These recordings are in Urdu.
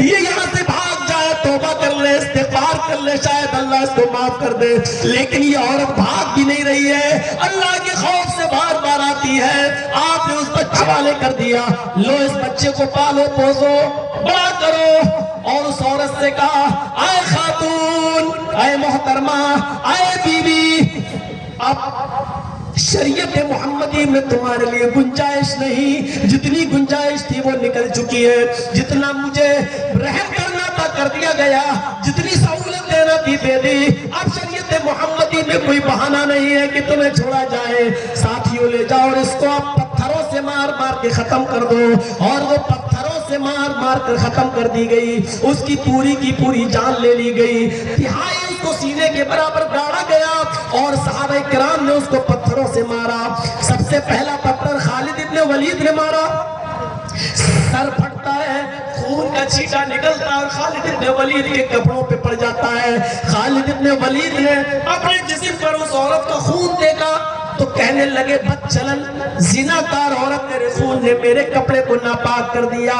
یہ یہاں سے بھاگ جائے، توبہ کر لے، استغفار کر لے، شاید اللہ اس کو معاف کر دے، لیکن یہ عورت بھاگ بھی نہیں رہی ہے، اللہ کے خوف سے بار بار آتی ہے۔ آپ نے اس بچے والے کر دیا، لو اس بچے کو پالو پوسو بڑا کرو، اور اس عورت سے کہا اے خاتون، اے محترمہ، اے بیوی، اب شریعت محمدی میں تمہارے لیے گنجائش نہیں، جتنی گنجائش تھی وہ نکل چکی ہے، جتنا مجھے رحم کرنا تھا کر دیا گیا، جتنی سہولت دینا تھی دے دی، اب شریعت محمدی میں کوئی بہانہ نہیں ہے کہ تمہیں چھوڑا جائے۔ ساتھیوں لے جاؤ اور اس کو آپ پتھروں سے مار مار کے ختم کر دو، اور وہ پتھروں سے مار مار کر ختم کر دی گئی، اس کی پوری جان لے لی گئی، تہائی اس کو سینے کے برابر گاڑا گیا، اور صحابہ کرام نے اس کو پتھروں سے مارا۔ سب سے پہلا پتھر خالد ابن ولید نے مارا، سر پھٹتا ہے، خون کا چھینٹا نکلتا ہے اور خالد ابن ولید کے کپڑوں پہ پڑ جاتا ہے۔ خالد ابن ولید نے اپنے جسم پر اس عورت کا خون دیکھا تو کہنے لگے بدچلن زناکار عورت، تیرے خون نے میرے کپڑے کو ناپاک کر دیا۔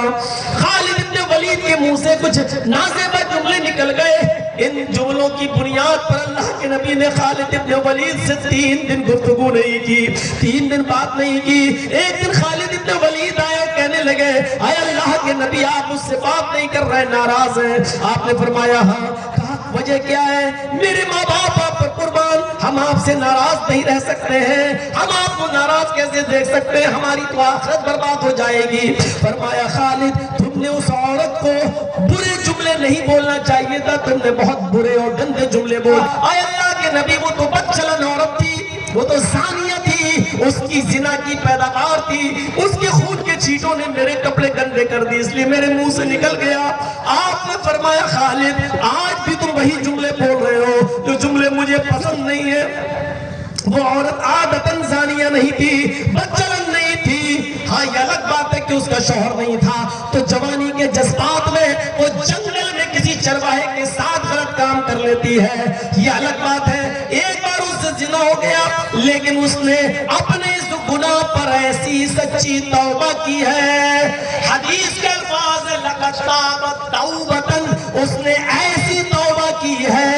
خالد ابن ولید کے منہ سے کچھ نازیبہ جملے نکل گئے، ان جملوں کی بنیاد پر اللہ کے نبی نے خالد ابن ولید سے 3 دن گفتگو نہیں کی، 3 دن بات نہیں کی۔ ایک دن خالد ابن ولید آئے، کہنے لگے اے اللہ کے نبی، آپ مجھ سے بات نہیں کر رہے، ناراض ہیں؟ آپ نے فرمایا ہاں۔ کہا وجہ کیا ہے؟ میرے ماں باپ آپ پر قربان، ہم آپ سے ناراض نہیں رہ سکتے ہیں، ہم آپ کو ناراض کیسے دیکھ سکتے ہیں، ہماری تو آخرت برباد ہو جائے گی۔ فرمایا خالد، تم نے اس عورت کو برے جملے نہیں بولنا چاہیے تھا، تم نے بہت برے اور گندے جملے بول۔ اے اللہ کے نبی، وہ تو بدچلن عورت تھی، وہ تو زانیہ تھی، اس کی زنا کی پیداوار تھی، اس کے خون کے چھینٹوں نے میرے کپڑے گندے کر دی، اس لیے میرے منہ سے نکل گیا۔ آپ نے فرمایا خالد، آج بھی تم وہی جملے بول رہے ہو جو جملے مجھے پسند نہیں ہیں۔ وہ عورت عادتاً زانیہ نہیں تھی، بدچلن نہیں تھی، ہاں یہ الگ بات ہے کہ اس کا شوہر نہیں تھا، تو جوانی کے جذبات میں وہ جنگل میں کسی چرواہے کے ساتھ غلط کام کر لیتی ہے، یہ الگ بات ہے۔ ایک بار اس سے زنا ہو گیا، لیکن اس نے اپنے اس گناہ پر ایسی سچی توبہ کی ہے، حدیث کے الفاظ لقد تابت توبتاً، اس نے ایسی توبہ کی ہے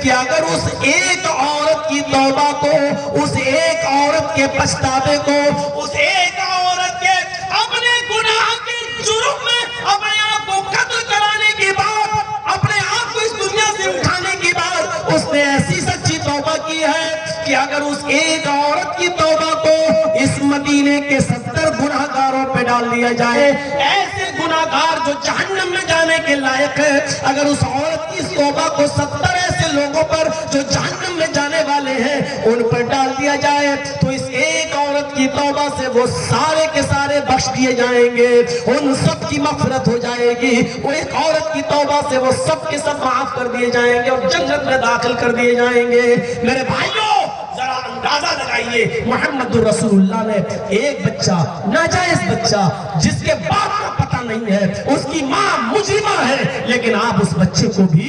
کہ اگر اس ایک عورت کی توبہ کو، اس ایک عورت کے پچھتاوے کو، اس ایک عورت کے اپنے گناہ کے جرم میں اپنے آپ کو قتل کرانے کے بعد، اپنے آپ کو اس دنیا سے اٹھانے کے بعد، اس نے ایسی سچی توبہ کی ہے کہ اگر اس ایک عورت کی توبہ کو اس مدینے کے 70 گناہگاروں پہ ڈال دیا جائے، ایسے گناہگار جو جہنم میں جانے کے لائق ہے، اگر اس عورت کی اس توبہ کو 70 ایسے لوگوں پر جو جہنم میں جانے والے ہیں ان پر ڈال دیا جائے، تو اس ایک عورت کی توبہ سے وہ سارے کے سارے بخش دیے جائیں گے، ان سب کی مغفرت ہو جائے گی۔ وہ ایک عورت کی توبہ سے وہ سب کے سب معاف کر دیے جائیں گے اور جنت میں داخل کر دیے جائیں گے۔ میرے بھائیوں، ذرا اندازہ لگائیے، محمد رسول اللہ نے ایک بچہ، ناجائز بچہ جس کے باپ کا پتہ نہیں ہے، اس کی ماں مجرمہ ہے، لیکن آپ اس بچے کو بھی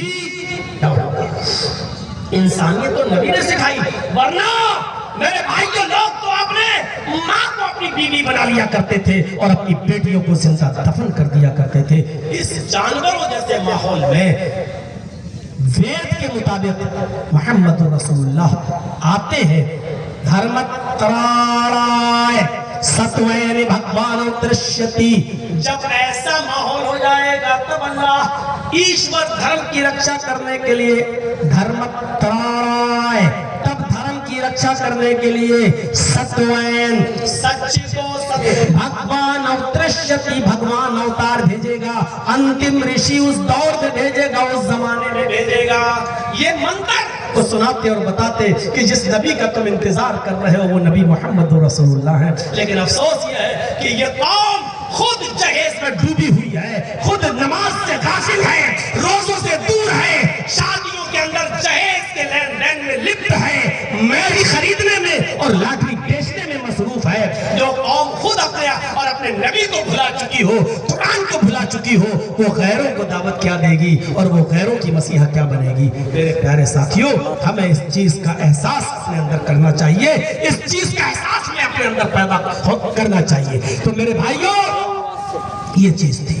انسانیت تو نبی نے سکھائی، ورنہ میرے بھائیوں، لوگ تو اپنے ماں کو اپنی بیوی بنا لیا کرتے تھے اور اپنی بیٹیوں کو زندہ دفن کر دیا کرتے تھے۔ اس جانوروں جیسے ماحول میں وید کے مطابق محمد رسول اللہ آتے ہیں، دھرمترائے ستوین بھگوان درشیتی، جب ایسا ماحول ہو جائے گا تب اللہ ایشور دھرم کی رکشا کرنے کے لیے دھرمترائے، تب دھرم کی رکشا کرنے کے لیے ستوین، سچ کو بھگوان درشیتی، بھگوان اوتار بھیجے گا، انتم رشی اس دور میں بھیجے گا، اس زمانے میں بھیجے گا۔ یہ منتر کو سناتے اور بتاتے کہ جس نبی کا تم انتظار کر رہے ہو وہ نبی محمد رسول اللہ ہے، لیکن افسوس یہ ہے کہ یہ قوم خود جہیز میں ڈوبی ہوئی ہے، خود نماز سے غافل ہے، روزوں سے دور ہے، شادیوں کے اندر جہیز کے لین دین میں لپت ہے، میری خریدنے میں اور لاٹری بیچنے میں مصروف ہے۔ جو قوم خود اپنے اور اپنے نبی کو بھلا چکی ہو، قرآن کو بھلا چکی ہو، وہ غیروں کو دعوت کیا دے گی اور وہ غیروں کی مسیحا کیا بنے گی؟ میرے پیارے ساتھیوں، ہمیں اس چیز کا احساس اپنے اندر کرنا چاہیے، اس چیز کا احساس میں اپنے اندر پیدا کرنا چاہیے۔ تو میرے بھائیوں، یہ چیز تھی۔